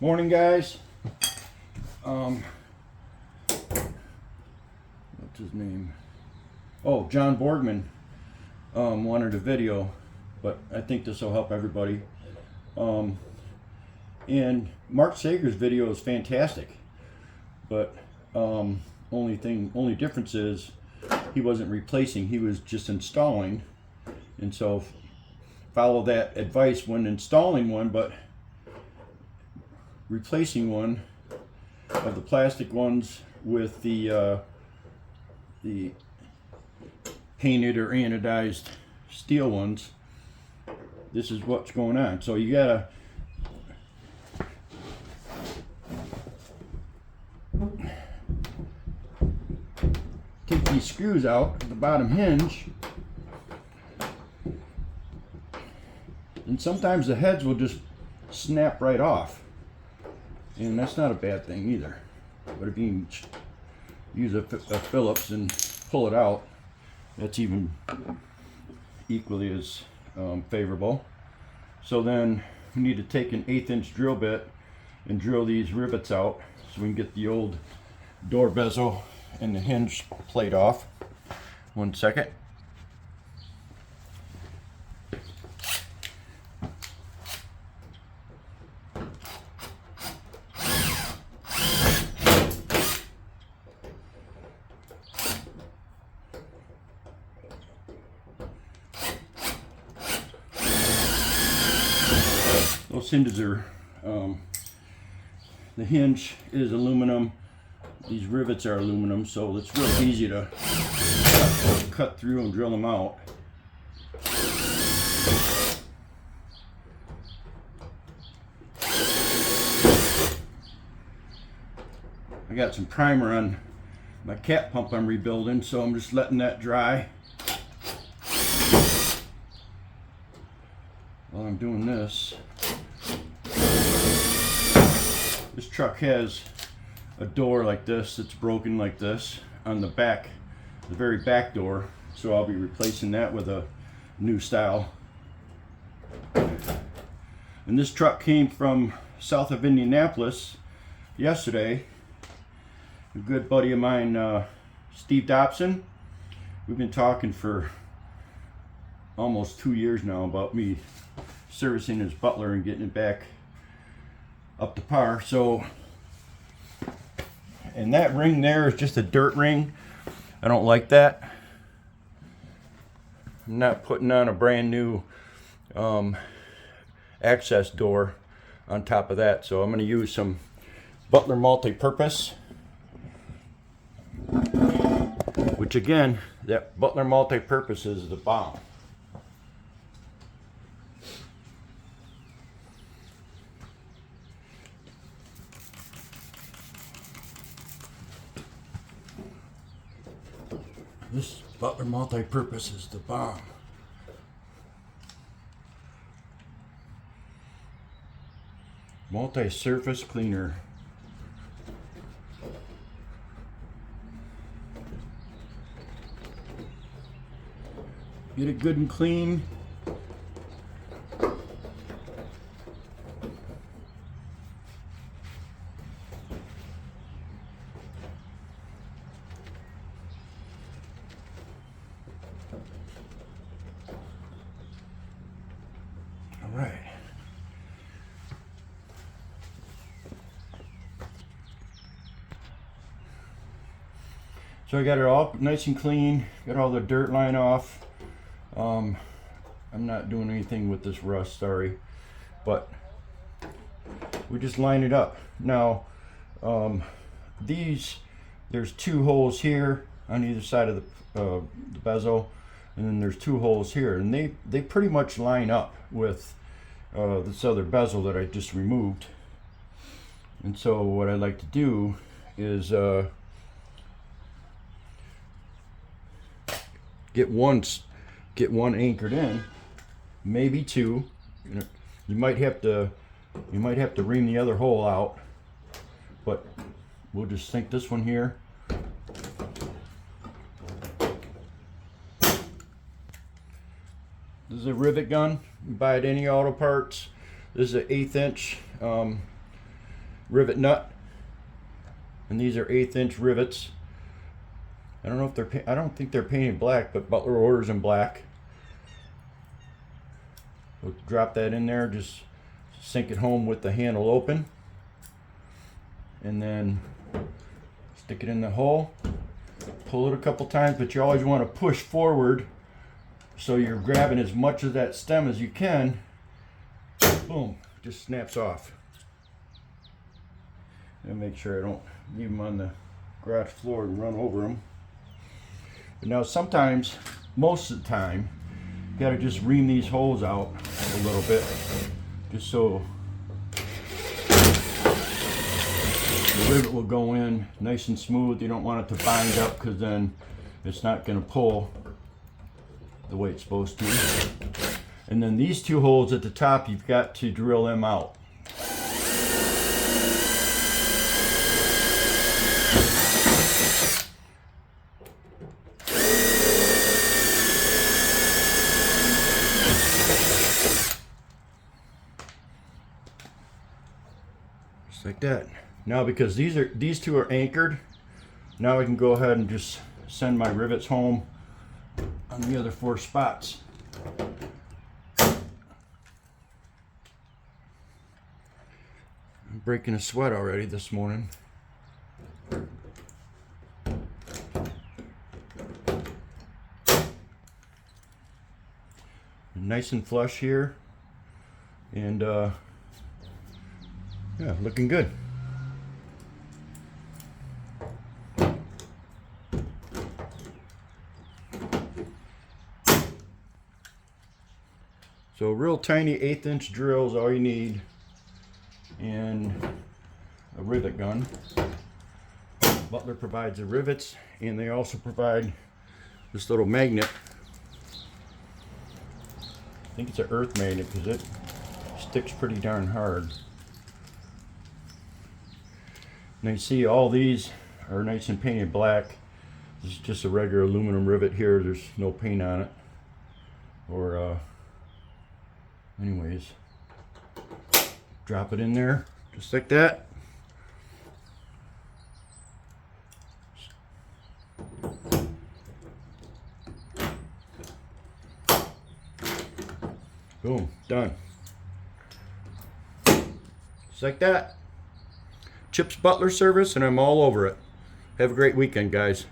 Morning, guys. What's his name? Oh, John Borgman wanted a video, but I think this will help everybody. And Mark Sager's video is fantastic, but only difference is he wasn't replacing, he was just installing. And so follow that advice when installing one, but replacing one of the plastic ones with the painted or anodized steel ones, this is what's going on. So you gotta take these screws out at the bottom hinge, and sometimes the heads will just snap right off, and that's not a bad thing either. But if you can use a Phillips and pull it out, that's even equally as favorable. So then we need to take an 1/8 inch drill bit and drill these rivets out so we can get the old door bezel and the hinge plate off. 1 second. Those hinges are, the hinge is aluminum, these rivets are aluminum, so it's real easy to cut through and drill them out. I got some primer on my cat pump I'm rebuilding, so I'm just letting that dry while I'm doing this. This truck has a door like this that's broken like this on the back, the very back door, so I'll be replacing that with a new style. And this truck came from south of Indianapolis yesterday. A good buddy of mine, Steve Dobson, we've been talking for almost 2 years now about me servicing his Butler and getting it back up to par. So, and that ring there is just a dirt ring. I don't like that. I'm not putting on a brand new access door on top of that, so I'm going to use some Butler multi-purpose, which again, that Butler multi-purpose is the bomb. This Butler multi-purpose is the bomb. Multi-surface cleaner. Get it good and clean. All right. So I got it all nice and clean, got all the dirt line off. I'm not doing anything with this rust, sorry, but we just line it up. Now, there's 2 holes here on either side of the bezel, and then there's 2 holes here, and they pretty much line up with this other bezel that I just removed. And so what I like to do is get one anchored in, maybe 2. You might have to ream the other hole out, but we'll just sink this one here. This is a rivet gun. You buy it at any auto parts. This is an 1/8 inch rivet nut, and these are 1/8 inch rivets. I don't know if they're I don't think they're painted black, but Butler orders them black. We'll drop that in there, just sink it home with the handle open, and then stick it in the hole. Pull it a couple times, but you always want to push forward so you're grabbing as much of that stem as you can. Boom, just snaps off. And make sure I don't leave them on the garage floor and run over them. But now sometimes, most of the time, you gotta just ream these holes out a little bit, just so the rivet will go in nice and smooth. You don't want it to bind up, because then it's not gonna pull the way it's supposed to. And then these 2 holes at the top, you've got to drill them out. Just like that. Now, because these 2 are anchored, now I can go ahead and just send my rivets home on the other 4 spots. I'm breaking a sweat already this morning. Nice and flush here, and yeah, looking good. So real tiny 1/8 inch drill is all you need, and a rivet gun. Butler provides the rivets, and they also provide this little magnet. I think it's an earth magnet because it sticks pretty darn hard. And you see all these are nice and painted black. This is just a regular aluminum rivet here. There's no paint on it. Or anyways, drop it in there just like that. Boom, done. Just like that. Chip's Butler service, and I'm all over it. Have a great weekend, guys.